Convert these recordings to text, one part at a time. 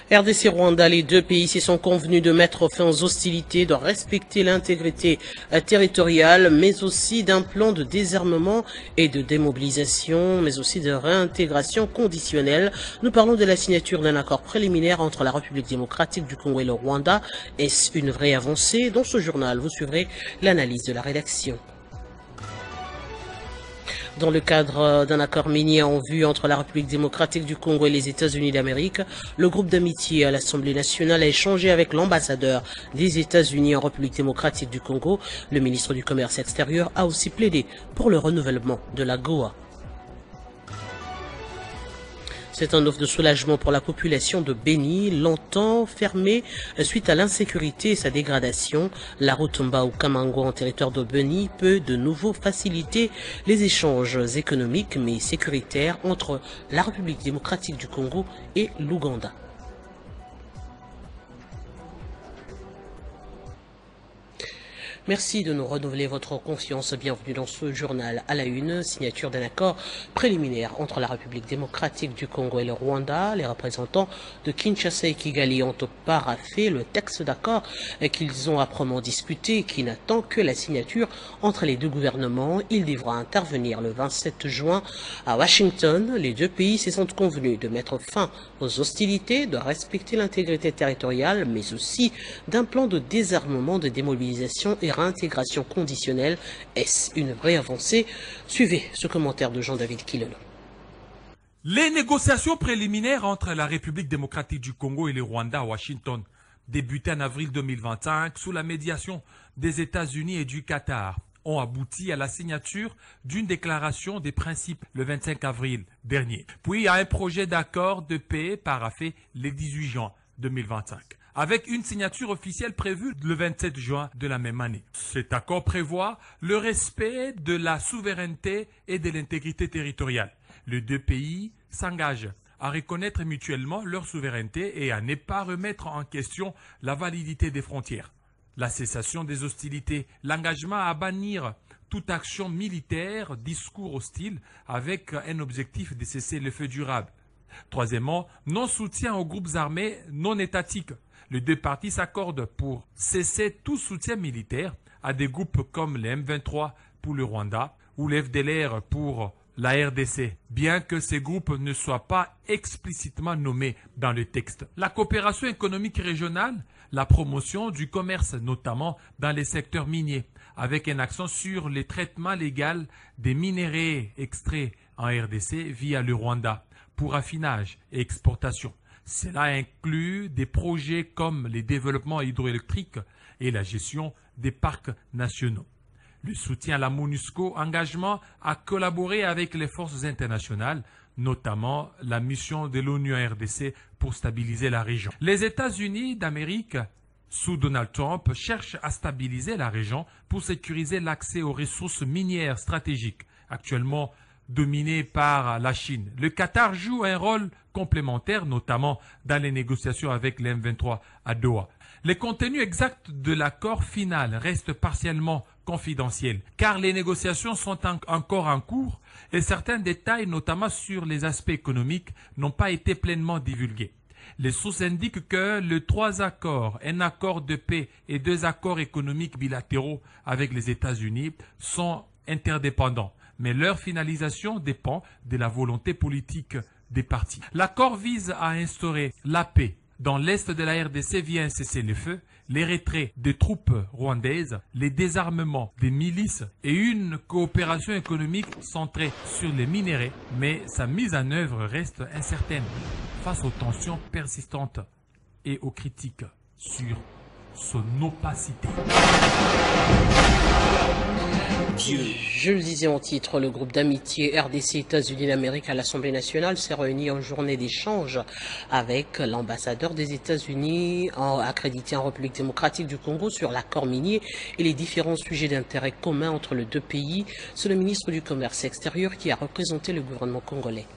RDC Rwanda, les deux pays s'y sont convenus de mettre fin aux hostilités, de respecter l'intégrité territoriale, mais aussi d'un plan de désarmement et de démobilisation, mais aussi de réintégration conditionnelle. Nous parlons de la signature d'un accord préliminaire entre la République démocratique du Congo et le Rwanda. Est-ce une vraie avancée? Dans ce journal, vous suivrez l'analyse de la rédaction. Dans le cadre d'un accord minier en vue entre la République démocratique du Congo et les États-Unis d'Amérique, le groupe d'amitié à l'Assemblée nationale a échangé avec l'ambassadeur des États-Unis en République démocratique du Congo. Le ministre du Commerce extérieur a aussi plaidé pour le renouvellement de la GOA. C'est un offre de soulagement pour la population de Beni, longtemps fermée suite à l'insécurité et sa dégradation. La route Mbao-Kamango en territoire de Beni peut de nouveau faciliter les échanges économiques mais sécuritaires entre la République démocratique du Congo et l'Ouganda. Merci de nous renouveler votre confiance. Bienvenue dans ce journal à la une. Signature d'un accord préliminaire entre la République démocratique du Congo et le Rwanda. Les représentants de Kinshasa et Kigali ont paraphé le texte d'accord qu'ils ont âprement discuté et qui n'attend que la signature entre les deux gouvernements. Il devra intervenir le 27 juin à Washington. Les deux pays se sont convenus de mettre fin aux hostilités, de respecter l'intégrité territoriale, mais aussi d'un plan de désarmement, de démobilisation et réintégration conditionnelle. Est-ce une vraie avancée? Suivez ce commentaire de Jean-David Kilolo. Les négociations préliminaires entre la République démocratique du Congo et le Rwanda à Washington débutées en avril 2025 sous la médiation des États-Unis et du Qatar ont abouti à la signature d'une déclaration des principes le 25 avril dernier, puis à un projet d'accord de paix paraphé le 18 juin 2025. Avec une signature officielle prévue le 27 juin de la même année. Cet accord prévoit le respect de la souveraineté et de l'intégrité territoriale. Les deux pays s'engagent à reconnaître mutuellement leur souveraineté et à ne pas remettre en question la validité des frontières. La cessation des hostilités, l'engagement à bannir toute action militaire, discours hostile avec un objectif de cesser le feu durable. Troisièmement, non-soutien aux groupes armés non étatiques. Les deux parties s'accordent pour cesser tout soutien militaire à des groupes comme les M23 pour le Rwanda ou les FDLR pour la RDC, bien que ces groupes ne soient pas explicitement nommés dans le texte. La coopération économique régionale, la promotion du commerce, notamment dans les secteurs miniers, avec un accent sur le traitement légal des minerais extraits en RDC via le Rwanda pour affinage et exportation. Cela inclut des projets comme les développements hydroélectriques et la gestion des parcs nationaux. Le soutien à la MONUSCO, engagement à collaborer avec les forces internationales, notamment la mission de l'ONU en RDC pour stabiliser la région. Les États-Unis d'Amérique, sous Donald Trump, cherchent à stabiliser la région pour sécuriser l'accès aux ressources minières stratégiques, actuellement dominé par la Chine. Le Qatar joue un rôle complémentaire, notamment dans les négociations avec les M23 à Doha. Les contenus exacts de l'accord final restent partiellement confidentiels, car les négociations sont encore en cours et certains détails, notamment sur les aspects économiques, n'ont pas été pleinement divulgués. Les sources indiquent que les trois accords, un accord de paix et deux accords économiques bilatéraux avec les États-Unis, sont interdépendants, mais leur finalisation dépend de la volonté politique des parties. L'accord vise à instaurer la paix dans l'est de la RDC via un cessez-le-feu, les retraits des troupes rwandaises, les désarmements des milices et une coopération économique centrée sur les minéraux, mais sa mise en œuvre reste incertaine face aux tensions persistantes et aux critiques sur son opacité. Je le disais en titre, le groupe d'amitié RDC-États-Unis d'Amérique à l'Assemblée nationale s'est réuni en journée d'échange avec l'ambassadeur des États-Unis accrédité en République démocratique du Congo sur l'accord minier et les différents sujets d'intérêt commun entre les deux pays. C'est le ministre du Commerce extérieur qui a représenté le gouvernement congolais.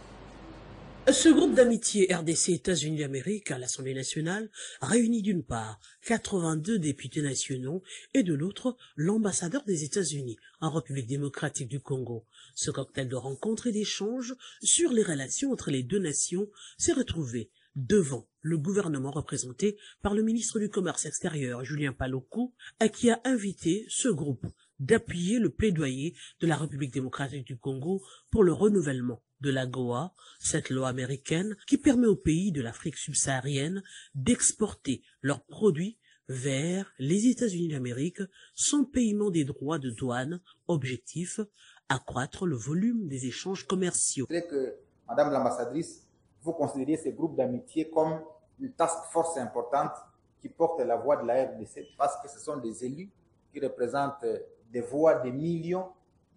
Ce groupe d'amitié RDC-États-Unis d'Amérique à l'Assemblée nationale réunit d'une part 82 députés nationaux et de l'autre l'ambassadeur des États-Unis en République démocratique du Congo. Ce cocktail de rencontres et d'échanges sur les relations entre les deux nations s'est retrouvé devant le gouvernement représenté par le ministre du Commerce extérieur, Julien Paluku, qui a invité ce groupe d'appuyer le plaidoyer de la République démocratique du Congo pour le renouvellement de l'AGOA, cette loi américaine qui permet aux pays de l'Afrique subsaharienne d'exporter leurs produits vers les États-Unis d'Amérique sans paiement des droits de douane. Objectif, accroître le volume des échanges commerciaux. Je dirais que, Madame l'ambassadrice, vous considérez ces groupes d'amitié comme une task force importante qui porte la voix de la RDC parce que ce sont des élus qui représentent des voix des millions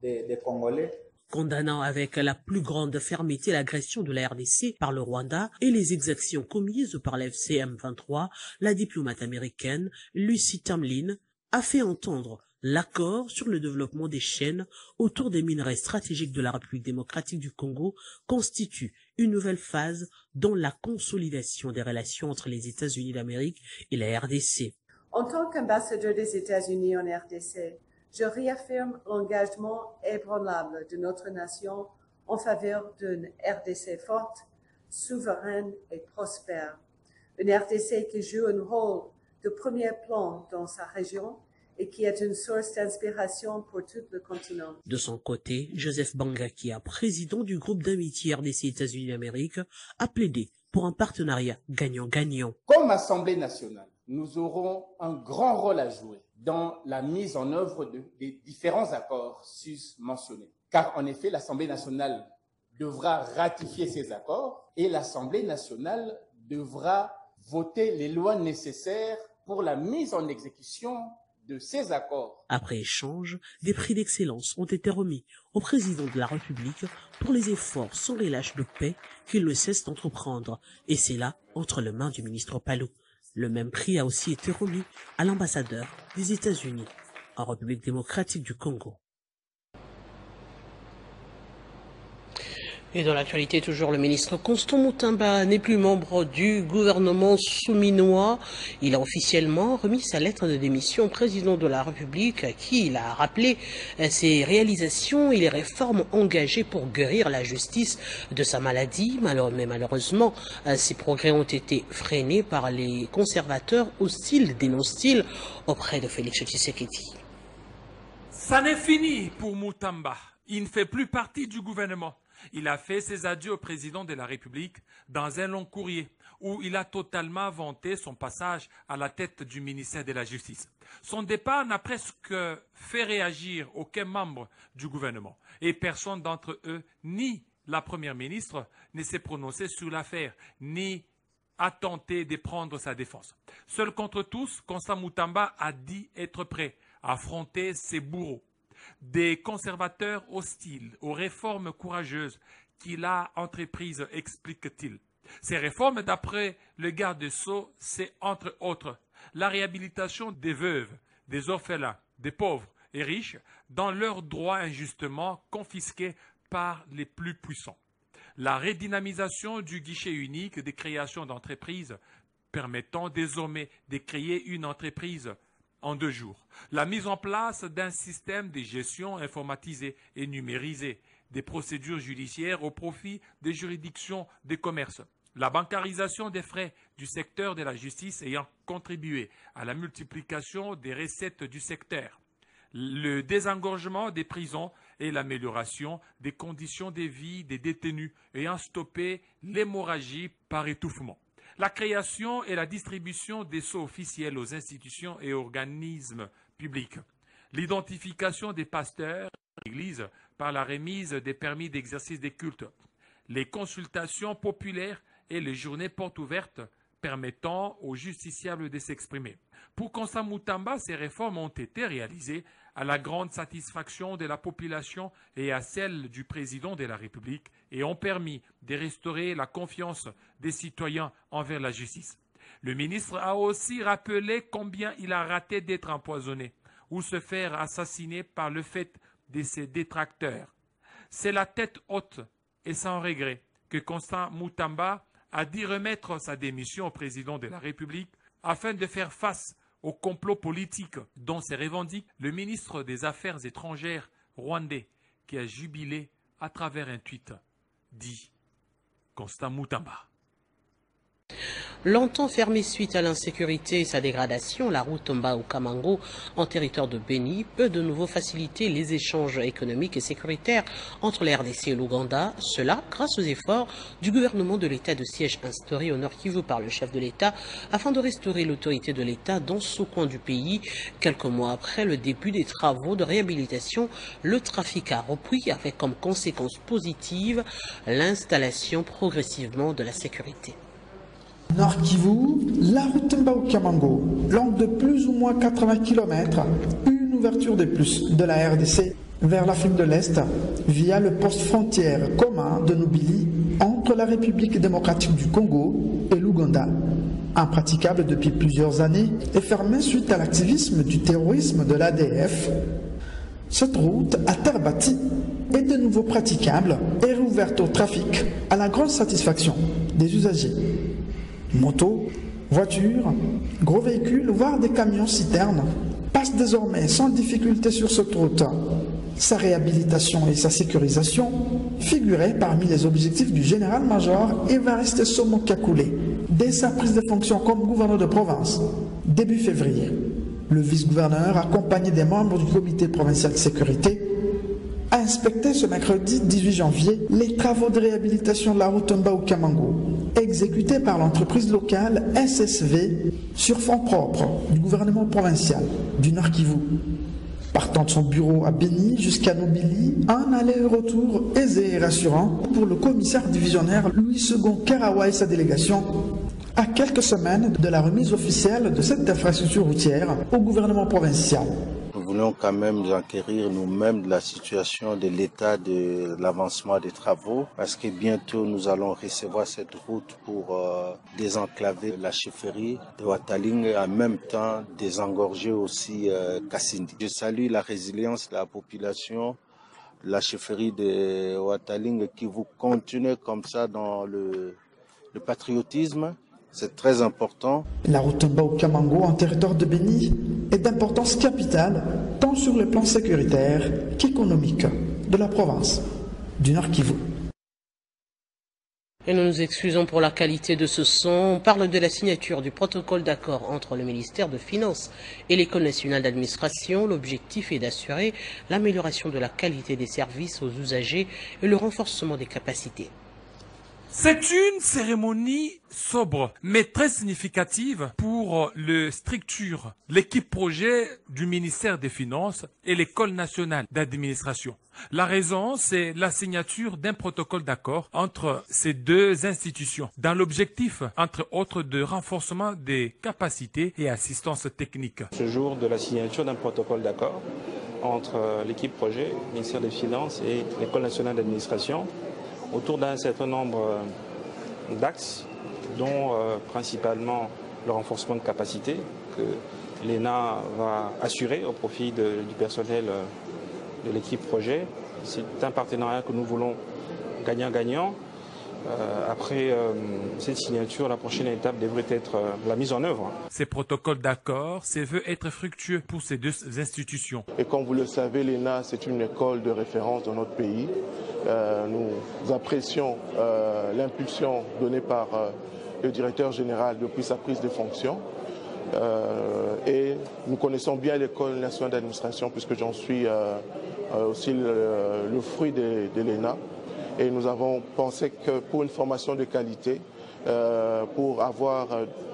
de Congolais. Condamnant avec la plus grande fermeté l'agression de la RDC par le Rwanda et les exactions commises par la FCM 23, la diplomate américaine Lucy Tamlin a fait entendre l'accord sur le développement des chaînes autour des minerais stratégiques de la République démocratique du Congo constitue une nouvelle phase dans la consolidation des relations entre les États-Unis d'Amérique et la RDC. En tant qu'ambassadeur des États-Unis en RDC, je réaffirme l'engagement ébranlable de notre nation en faveur d'une RDC forte, souveraine et prospère. Une RDC qui joue un rôle de premier plan dans sa région et qui est une source d'inspiration pour tout le continent. De son côté, Joseph Bangakia, président du groupe d'amitié RDC-États-Unis d'Amérique, a plaidé pour un partenariat gagnant-gagnant. Comme Assemblée nationale, nous aurons un grand rôle à jouer dans la mise en œuvre des différents accords sus-mentionnés. Car en effet, l'Assemblée nationale devra ratifier ces accords et l'Assemblée nationale devra voter les lois nécessaires pour la mise en exécution de ces accords. Après échange, des prix d'excellence ont été remis au président de la République pour les efforts sans relâche de paix qu'il ne cesse d'entreprendre, et c'est là entre les mains du ministre Palou. Le même prix a aussi été remis à l'ambassadeur des États-Unis en République démocratique du Congo. Et dans l'actualité, toujours le ministre Constant Mutamba n'est plus membre du gouvernement souminois. Il a officiellement remis sa lettre de démission au président de la République, à qui il a rappelé ses réalisations et les réformes engagées pour guérir la justice de sa maladie. Mais malheureusement, ces progrès ont été freinés par les conservateurs hostiles, dénoncent-ils, auprès de Félix Tshisekedi. Ça n'est fini pour Mutamba. Il ne fait plus partie du gouvernement. Il a fait ses adieux au président de la République dans un long courrier où il a totalement vanté son passage à la tête du ministère de la Justice. Son départ n'a presque fait réagir aucun membre du gouvernement et personne d'entre eux, ni la première ministre, ne s'est prononcé sur l'affaire, ni a tenté de prendre sa défense. Seul contre tous, Constant Mutamba a dit être prêt à affronter ses bourreaux. Des conservateurs hostiles aux réformes courageuses qu'il a entreprises, explique-t-il. Ces réformes, d'après le garde des Sceaux, c'est entre autres la réhabilitation des veuves, des orphelins, des pauvres et riches dans leurs droits injustement confisqués par les plus puissants. La redynamisation du guichet unique des créations d'entreprises permettant désormais de créer une entreprise en 2 jours. La mise en place d'un système de gestion informatisé et numérisé, des procédures judiciaires au profit des juridictions de commerce. La bancarisation des frais du secteur de la justice ayant contribué à la multiplication des recettes du secteur. Le désengorgement des prisons et l'amélioration des conditions de vie des détenus ayant stoppé l'hémorragie par étouffement. La création et la distribution des sceaux officiels aux institutions et organismes publics. L'identification des pasteurs de l'Église par la remise des permis d'exercice des cultes. Les consultations populaires et les journées portes ouvertes permettant aux justiciables de s'exprimer. Pour Constant Mutamba, ces réformes ont été réalisées à la grande satisfaction de la population et à celle du président de la République et ont permis de restaurer la confiance des citoyens envers la justice. Le ministre a aussi rappelé combien il a raté d'être empoisonné ou se faire assassiner par le fait de ses détracteurs. C'est la tête haute et sans regret que Constant Mutamba a dit remettre sa démission au président de la République afin de faire face au complot politique dont s'est revendique le ministre des Affaires étrangères rwandais qui a jubilé à travers un tweet, dit Constant Mutamba. Longtemps fermée suite à l'insécurité et sa dégradation, la route Mbao-Kamango en territoire de Béni peut de nouveau faciliter les échanges économiques et sécuritaires entre la RDC et l'Ouganda. Cela grâce aux efforts du gouvernement de l'État de siège instauré au Nord Kivu par le chef de l'État afin de restaurer l'autorité de l'État dans ce coin du pays. Quelques mois après le début des travaux de réhabilitation, le trafic a repris avec comme conséquence positive l'installation progressivement de la sécurité. Nord Kivu, la route Mbao-Kamango, longue de plus ou moins 80 km, une ouverture de plus de la RDC vers l'Afrique de l'Est via le poste frontière commun de Nobili entre la République démocratique du Congo et l'Ouganda. Impraticable depuis plusieurs années et fermée suite à l'activisme du terrorisme de l'ADF, cette route à terre bâtie est de nouveau praticable et rouverte au trafic à la grande satisfaction des usagers. Motos, voitures, gros véhicules, voire des camions-citernes passent désormais sans difficulté sur cette route. Sa réhabilitation et sa sécurisation figuraient parmi les objectifs du général-major Évariste Somo Kakule dès sa prise de fonction comme gouverneur de province, début février. Le vice-gouverneur, accompagné des membres du comité provincial de sécurité, a inspecté ce mercredi 18 janvier les travaux de réhabilitation de la route Mbao-Kamango, exécutés par l'entreprise locale SSV sur fonds propres du gouvernement provincial du Nord Kivu. Partant de son bureau à Béni jusqu'à Nobili, un aller-retour aisé et rassurant pour le commissaire divisionnaire Louis II Karawa et sa délégation, à quelques semaines de la remise officielle de cette infrastructure routière au gouvernement provincial. Nous voulons quand même nous enquérir nous-mêmes de la situation de l'état de l'avancement des travaux parce que bientôt nous allons recevoir cette route pour désenclaver la chefferie de Wataling et en même temps désengorger aussi Kassindi. Je salue la résilience de la population, la chefferie de Wataling qui vous continue comme ça dans le patriotisme. C'est très important. La route Mbao-Kamango en territoire de Béni est d'importance capitale tant sur le plan sécuritaire qu'économique de la province du Nord Kivu. Et nous nous excusons pour la qualité de ce son. On parle de la signature du protocole d'accord entre le ministère de Finances et l'École nationale d'administration. L'objectif est d'assurer l'amélioration de la qualité des services aux usagers et le renforcement des capacités. C'est une cérémonie sobre, mais très significative pour le structure, l'équipe projet du ministère des Finances et l'École nationale d'administration. La raison, c'est la signature d'un protocole d'accord entre ces deux institutions, dans l'objectif, entre autres, de renforcement des capacités et assistance technique. Ce jour de la signature d'un protocole d'accord entre l'équipe projet, le ministère des Finances et l'École nationale d'administration, autour d'un certain nombre d'axes, dont principalement le renforcement de capacité que l'ENA va assurer au profit du personnel de l'équipe projet. C'est un partenariat que nous voulons gagnant-gagnant. Après cette signature, la prochaine étape devrait être la mise en œuvre. Ces protocoles d'accord, c'est veut être fructueux pour ces deux institutions. Et comme vous le savez, l'ENA, c'est une école de référence dans notre pays. Nous apprécions l'impulsion donnée par le directeur général depuis sa prise de fonction. Et nous connaissons bien l'École nationale d'administration puisque j'en suis aussi le fruit de l'ENA. Et nous avons pensé que pour une formation de qualité, pour avoir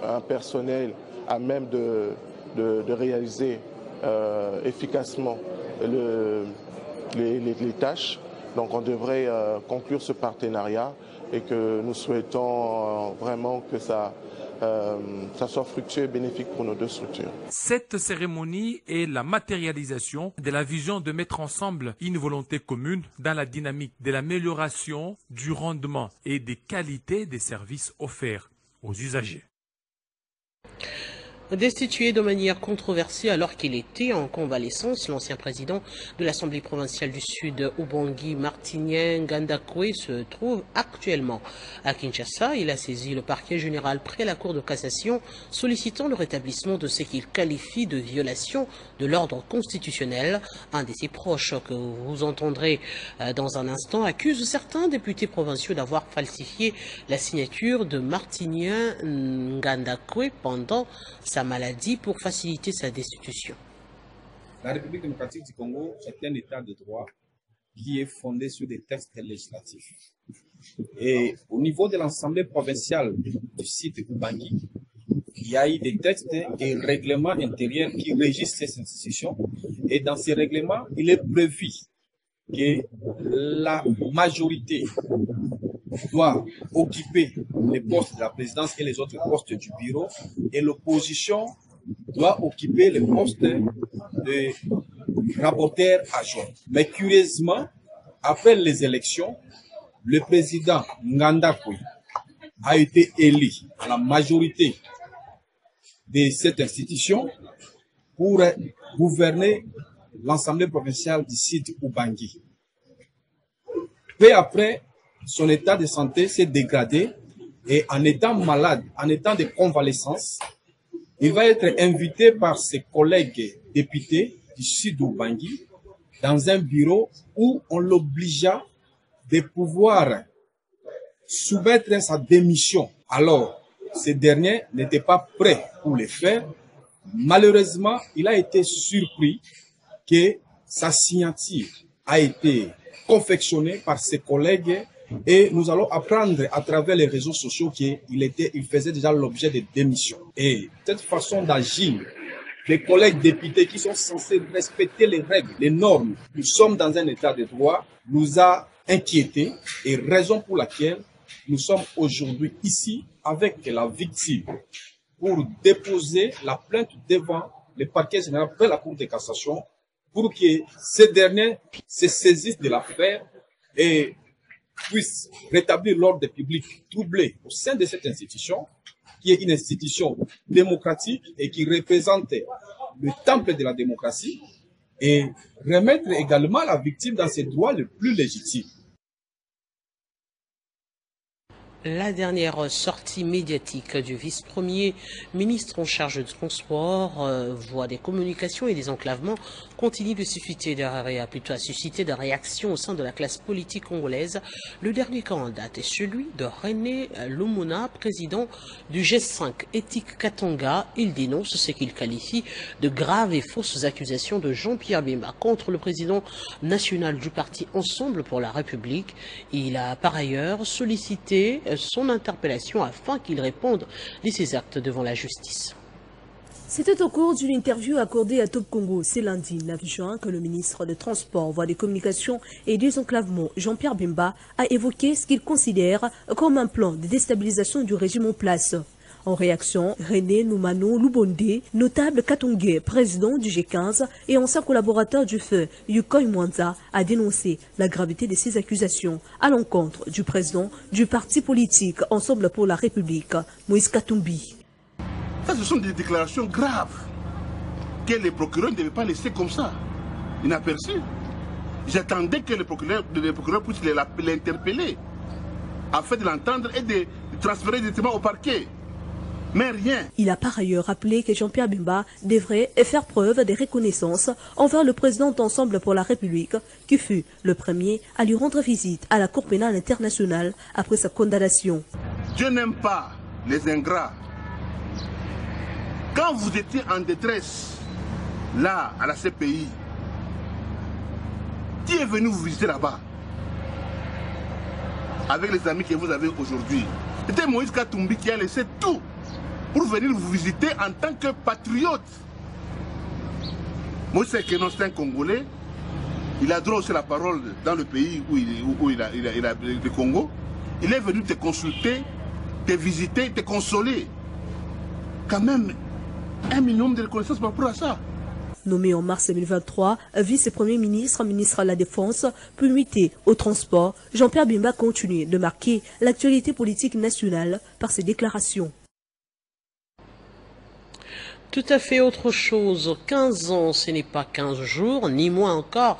un personnel à même de réaliser efficacement les tâches, donc on devrait conclure ce partenariat et que nous souhaitons vraiment que ça soit fructueux et bénéfique pour nos deux structures. Cette cérémonie est la matérialisation de la vision de mettre ensemble une volonté commune dans la dynamique de l'amélioration du rendement et des qualités des services offerts aux usagers. Destitué de manière controversée alors qu'il était en convalescence, l'ancien président de l'Assemblée provinciale du Sud, Ubangi Martinien Ngandakwe, se trouve actuellement à Kinshasa. Il a saisi le parquet général près la Cour de cassation, sollicitant le rétablissement de ce qu'il qualifie de violation de l'ordre constitutionnel. Un de ses proches, que vous entendrez dans un instant, accuse certains députés provinciaux d'avoir falsifié la signature de Martinien Ngandakwe pendant sa maladie pour faciliter sa destitution. La République démocratique du Congo est un État de droit qui est fondé sur des textes législatifs. Et au niveau de l'Assemblée provinciale du site Ubangi, il y a eu des textes et règlements intérieurs qui régissent ces institutions. Et dans ces règlements, il est prévu que la majorité doit occuper les postes de la présidence et les autres postes du bureau, et l'opposition doit occuper les postes de rapporteur adjoint. Mais curieusement, après les élections, le président Ngandakwe a été élu à la majorité de cette institution pour gouverner l'Assemblée provinciale du site Ubangi. Peu après, son état de santé s'est dégradé et en étant malade, en étant de convalescence, il va être invité par ses collègues députés du sud d'Ubangi dans un bureau où on l'obligea de pouvoir soumettre sa démission. Alors, ce dernier n'était pas prêt pour le faire. Malheureusement, il a été surpris que sa signature a été confectionnée par ses collègues et nous allons apprendre à travers les réseaux sociaux qu'il faisait déjà l'objet de démission. Et cette façon d'agir, les collègues députés qui sont censés respecter les règles, les normes, nous sommes dans un état de droit, nous a inquiétés et raison pour laquelle nous sommes aujourd'hui ici avec la victime pour déposer la plainte devant le parquet général près la Cour de cassation pour que ces derniers se saisissent de l'affaire et puissent rétablir l'ordre public troublé au sein de cette institution, qui est une institution démocratique et qui représente le temple de la démocratie, et remettre également la victime dans ses droits les plus légitimes. La dernière sortie médiatique du vice-premier ministre en charge du transport, voie des communications et des enclavements, continue de susciter des réactions au sein de la classe politique congolaise. Le dernier cas en date est celui de René Lumuna, président du G5 Éthique Katanga. Il dénonce ce qu'il qualifie de graves et fausses accusations de Jean-Pierre Bemba contre le président national du parti Ensemble pour la République. Il a par ailleurs sollicité son interpellation afin qu'il réponde de ses actes devant la justice. C'était au cours d'une interview accordée à Top Congo ce lundi 9 juin que le ministre des Transports, Voies des Communications et des Enclavements, Jean-Pierre Bemba, a évoqué ce qu'il considère comme un plan de déstabilisation du régime en place. En réaction, René Numano Lubonde, notable katongais, président du G15 et ancien collaborateur du feu Yukoy Mwanza, a dénoncé la gravité de ces accusations à l'encontre du président du parti politique Ensemble pour la République, Moïse Katumbi. Ça, ce sont des déclarations graves que les procureurs ne devaient pas laisser comme ça, inaperçus. J'attendais que les procureurs puissent l'interpeller afin de l'entendre et de transférer directement au parquet. Mais rien. Il a par ailleurs rappelé que Jean-Pierre Bemba devrait faire preuve de reconnaissance envers le président d'Ensemble pour la République, qui fut le premier à lui rendre visite à la Cour pénale internationale après sa condamnation. Dieu n'aime pas les ingrats. Quand vous étiez en détresse, là, à la CPI, qui est venu vous visiter là-bas avec les amis que vous avez aujourd'hui? C'était Moïse Katumbi qui a laissé tout pour venir vous visiter en tant que patriote. Moïse Kenon, c'est un Congolais. Il a droit aussi la parole dans le pays où il a le Congo. Il est venu te consulter, te visiter, te consoler. Quand même, un minimum de reconnaissance par rapport à ça. Nommé en mars 2023, vice-premier ministre, ministre de la Défense, puis muté au transport, Jean-Pierre Bemba continue de marquer l'actualité politique nationale par ses déclarations. Tout à fait autre chose. 15 ans, ce n'est pas 15 jours, ni moins encore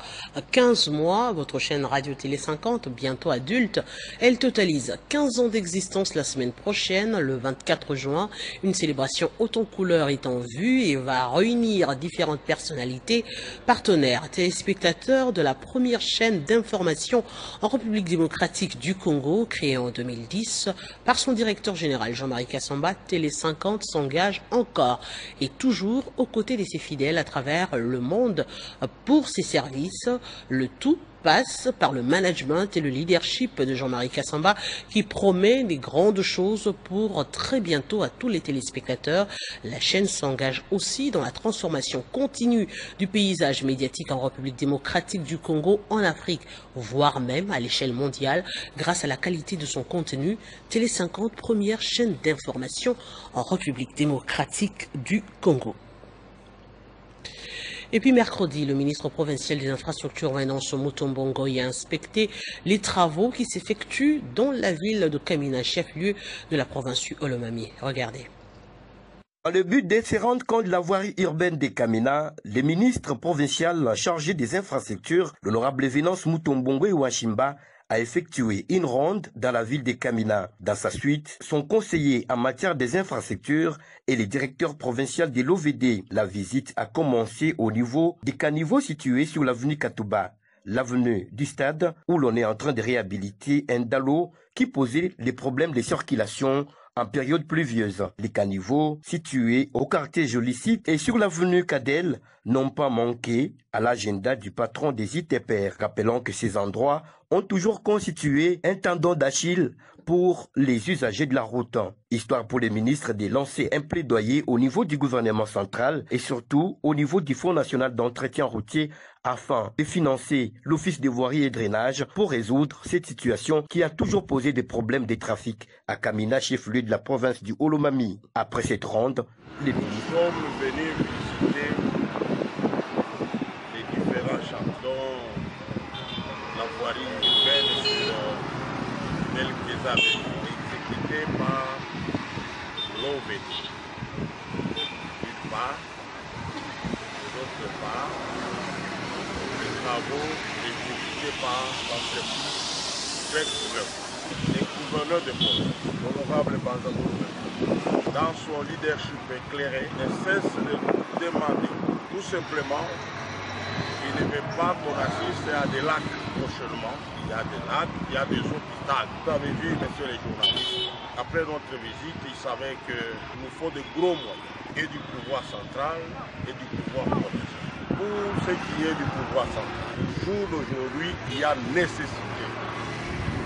15 mois. Votre chaîne Radio Télé 50, bientôt adulte, elle totalise 15 ans d'existence la semaine prochaine, le 24 juin. Une célébration haute en couleurs est en vue et va réunir différentes personnalités, partenaires, téléspectateurs de la première chaîne d'information en République démocratique du Congo, créée en 2010 par son directeur général Jean-Marie Kassamba. Télé 50 s'engage encore et toujours aux côtés de ses fidèles à travers le monde pour ses services. Le tout passe par le management et le leadership de Jean-Marie Kassamba qui promet des grandes choses pour très bientôt à tous les téléspectateurs. La chaîne s'engage aussi dans la transformation continue du paysage médiatique en République démocratique du Congo, en Afrique, voire même à l'échelle mondiale grâce à la qualité de son contenu. Télé 50, première chaîne d'information en République démocratique du Congo. Et puis mercredi, le ministre provincial des infrastructures Venance Mutombongo y a inspecté les travaux qui s'effectuent dans la ville de Kamina, chef-lieu de la province du Olomami. Regardez. Dans le but de se rendre compte de la voirie urbaine de Kamina, le ministre provincial chargé des infrastructures, l'honorable Venance Mutombongo Iwashimba, a effectué une ronde dans la ville de Kamina. Dans sa suite, son conseiller en matière des infrastructures et le directeur provincial de l'OVD. La visite a commencé au niveau des caniveaux situés sur l'avenue Katouba, l'avenue du stade, où l'on est en train de réhabiliter un dalo qui posait les problèmes de circulation en période pluvieuse. Les caniveaux situés au quartier Jolicite et sur l'avenue Cadel n'ont pas manqué à l'agenda du patron des ITPR. Rappelons que ces endroits ont toujours constitué un tendon d'Achille pour les usagers de la route. Histoire pour les ministres de lancer un plaidoyer au niveau du gouvernement central et surtout au niveau du Fonds national d'entretien routier afin de financer l'Office des voiries et drainage pour résoudre cette situation qui a toujours posé des problèmes de trafic à Kamina, chef-lieu de la province du Olomami. Après cette ronde, les ministres sont venus visiter les différents chantons, la voirie urbaine sur quelques avenues exécutées par l'OVD. D'une part, d'autre part, les travaux exécutés par l'entreprise Greg. Le gouverneur de Pont, l'honorable Banzamo, dans son leadership éclairé, ne cesse de demander tout simplement qu'il ne veut pas qu'on assiste à des lacs prochainement. Il y a des lacs, il y a des hôpitaux. Vous avez vu, messieurs les journalistes, après notre visite, ils savaient qu'il nous faut de gros moyens, et du pouvoir central et du pouvoir provincial. Pour ce qui est du pouvoir central, au jour d'aujourd'hui, il y a nécessité,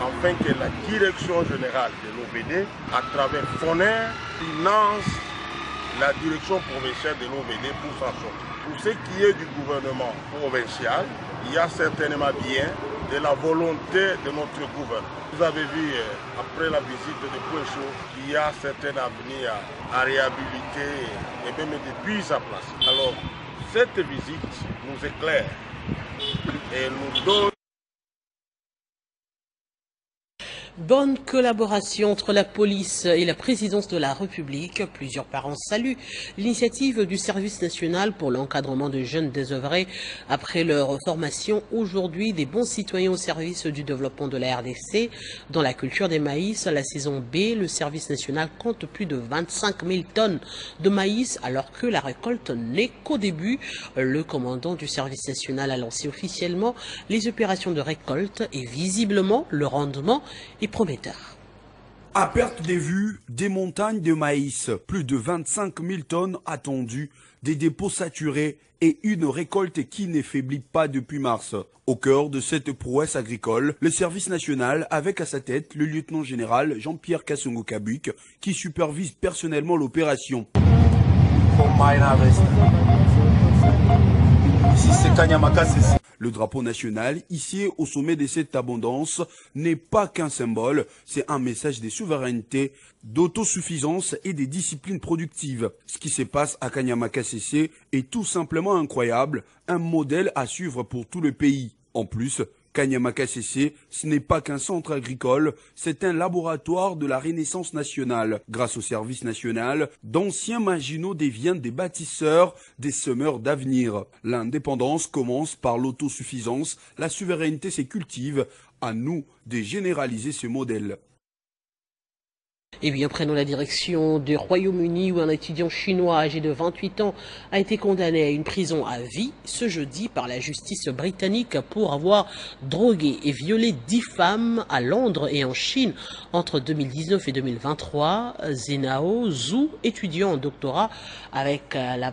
afin que la direction générale de l'OVD, à travers FONER, finance la direction provinciale de l'OVD pour s'en sortir. Pour ce qui est du gouvernement provincial, il y a certainement bien de la volonté de notre gouvernement. Vous avez vu, après la visite de Poincho, qu'il y a certains avenues à réhabiliter et même des puits à placer. Alors, cette visite nous éclaire et nous donne Bonne collaboration entre la police et la présidence de la République. Plusieurs parents saluent l'initiative du service national pour l'encadrement de jeunes désœuvrés après leur formation. Aujourd'hui, des bons citoyens au service du développement de la RDC. Dans la culture des maïs, à la saison B, le service national compte plus de 25 000 tonnes de maïs alors que la récolte n'est qu'au début. Le commandant du service national a lancé officiellement les opérations de récolte et visiblement le rendement est prometteur. À perte de vue, des montagnes de maïs, plus de 25 000 tonnes attendues, des dépôts saturés et une récolte qui ne faiblit pas depuis mars. Au cœur de cette prouesse agricole, le service national avec à sa tête le lieutenant-général Jean-Pierre Kassongo-Kabuk qui supervise personnellement l'opération. Le drapeau national, hissé au sommet de cette abondance, n'est pas qu'un symbole, c'est un message de souveraineté, d'autosuffisance et des disciplines productives. Ce qui se passe à Kanyama-Kasese est tout simplement incroyable, un modèle à suivre pour tout le pays. En plus, Kanyama-Kasese, ce n'est pas qu'un centre agricole, c'est un laboratoire de la Renaissance nationale. Grâce au service national, d'anciens marginaux deviennent des bâtisseurs, des semeurs d'avenir. L'indépendance commence par l'autosuffisance, la souveraineté se cultive. À nous de généraliser ce modèle. Eh bien, prenons la direction du Royaume-Uni où un étudiant chinois âgé de 28 ans a été condamné à une prison à vie ce jeudi par la justice britannique pour avoir drogué et violé 10 femmes à Londres et en Chine entre 2019 et 2023. Zenao Zhu, étudiant en doctorat avec à la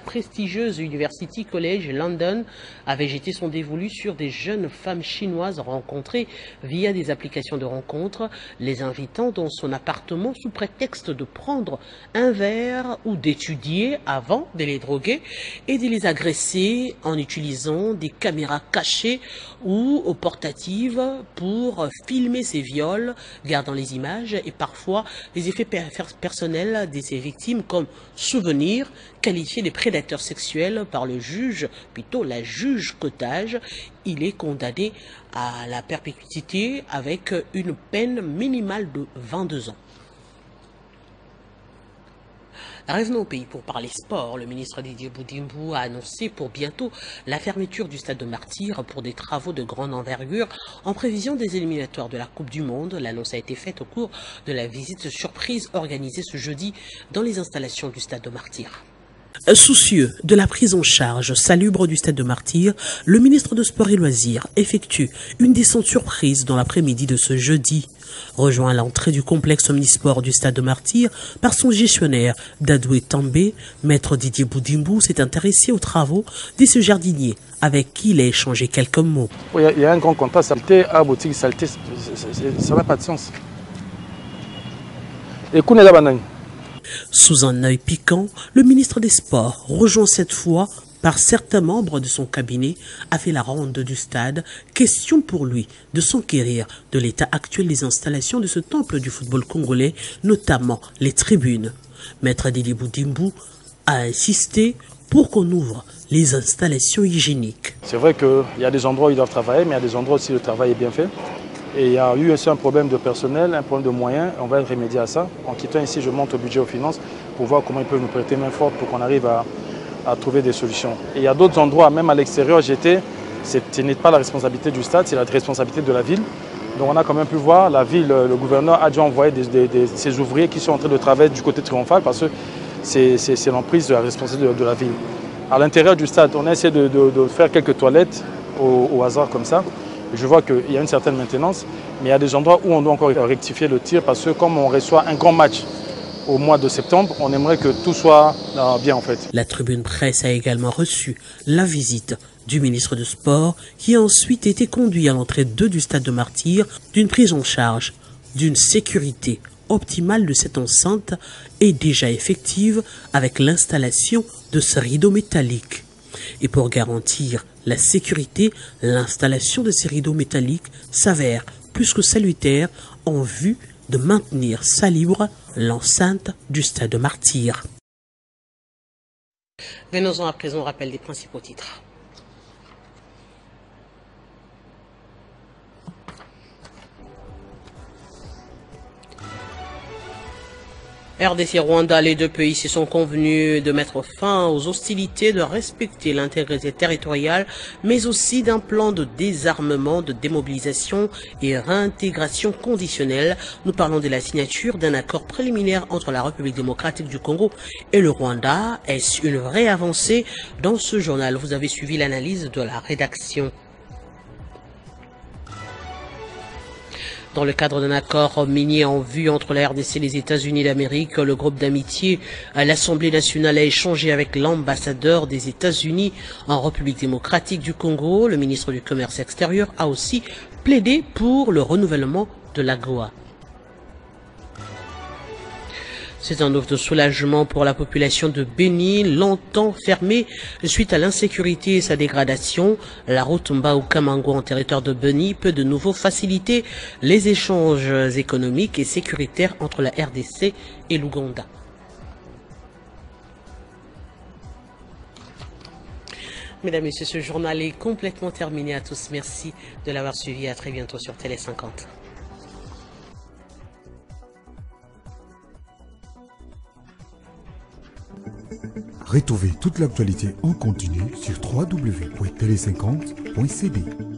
prestigieuse University College London, avait jeté son dévolu sur des jeunes femmes chinoises rencontrées via des applications de rencontres, les invitant dans son appartement sous prétexte de prendre un verre ou d'étudier avant de les droguer et de les agresser en utilisant des caméras cachées ou portatives pour filmer ces viols, gardant les images et parfois les effets personnels de ces victimes comme souvenirs, qualifiés de prédateurs sexuels par le juge, plutôt la juge Cottage. Il est condamné à la perpétuité avec une peine minimale de 22 ans. Revenons au pays pour parler sport. Le ministre Didier Boudimbo a annoncé pour bientôt la fermeture du stade de Martyrs pour des travaux de grande envergure en prévision des éliminatoires de la Coupe du Monde. L'annonce a été faite au cours de la visite surprise organisée ce jeudi dans les installations du stade de Martyrs. Soucieux de la prise en charge salubre du stade de Martyrs, le ministre de Sport et Loisirs effectue une descente surprise dans l'après-midi de ce jeudi. Rejoint à l'entrée du complexe omnisport du stade de Martyrs par son gestionnaire Dadoué També, maître Didier Boudimbo s'est intéressé aux travaux de ce jardinier avec qui il a échangé quelques mots. Il y a un grand contraste, saleté à boutique, saleté, ça n'a pas de sens. Et qu'on est là-bas. Sous un œil piquant, le ministre des Sports, rejoint cette fois par certains membres de son cabinet, a fait la ronde du stade. Question pour lui de s'enquérir de l'état actuel des installations de ce temple du football congolais, notamment les tribunes. Maître Didier Boudimbo a insisté pour qu'on ouvre les installations hygiéniques. C'est vrai qu'il y a des endroits où ils doivent travailler, mais il y a des endroits aussi où le travail est bien fait. Et il y a eu aussi un problème de personnel, un problème de moyens. On va remédier à ça. En quittant ici, je monte au budget aux finances pour voir comment ils peuvent nous prêter main forte pour qu'on arrive à trouver des solutions. Et il y a d'autres endroits, même à l'extérieur, ce n'est pas la responsabilité du stade, c'est la responsabilité de la ville. Donc on a quand même pu voir, la ville, le gouverneur a déjà envoyé ses ouvriers qui sont en train de travailler du côté triomphal parce que c'est l'emprise de la responsabilité de la ville. À l'intérieur du stade, on a essayé de faire quelques toilettes au hasard comme ça. Je vois qu'il y a une certaine maintenance, mais il y a des endroits où on doit encore rectifier le tir parce que comme on reçoit un grand match au mois de septembre, on aimerait que tout soit bien en fait. La tribune presse a également reçu la visite du ministre de Sport qui a ensuite été conduit à l'entrée 2 du stade de Martyrs d'une prise en charge d'une sécurité optimale de cette enceinte est déjà effective avec l'installation de ce rideau métallique. Et pour garantir la sécurité, l'installation de ces rideaux métalliques s'avère plus que salutaire en vue de maintenir salubre l'enceinte du stade de Martyrs. Venons-en à présent au rappel des principaux titres. RDC Rwanda, les deux pays se sont convenus de mettre fin aux hostilités, de respecter l'intégrité territoriale, mais aussi d'un plan de désarmement, de démobilisation et réintégration conditionnelle. Nous parlons de la signature d'un accord préliminaire entre la République démocratique du Congo et le Rwanda. Est-ce une vraie avancée? Dans ce journal, vous avez suivi l'analyse de la rédaction. Dans le cadre d'un accord minier en vue entre la RDC et les États-Unis d'Amérique, le groupe d'amitié à l'Assemblée nationale a échangé avec l'ambassadeur des États-Unis en République démocratique du Congo. Le ministre du Commerce extérieur a aussi plaidé pour le renouvellement de l'AGOA. C'est un offre de soulagement pour la population de Beni, longtemps fermée suite à l'insécurité et sa dégradation. La route Mbao-Kamango en territoire de Beni peut de nouveau faciliter les échanges économiques et sécuritaires entre la RDC et l'Ouganda. Mesdames, Messieurs, ce journal est complètement terminé. À tous, merci de l'avoir suivi. À très bientôt sur Télé 50. Retrouvez toute l'actualité en continu sur www.tele50.cd.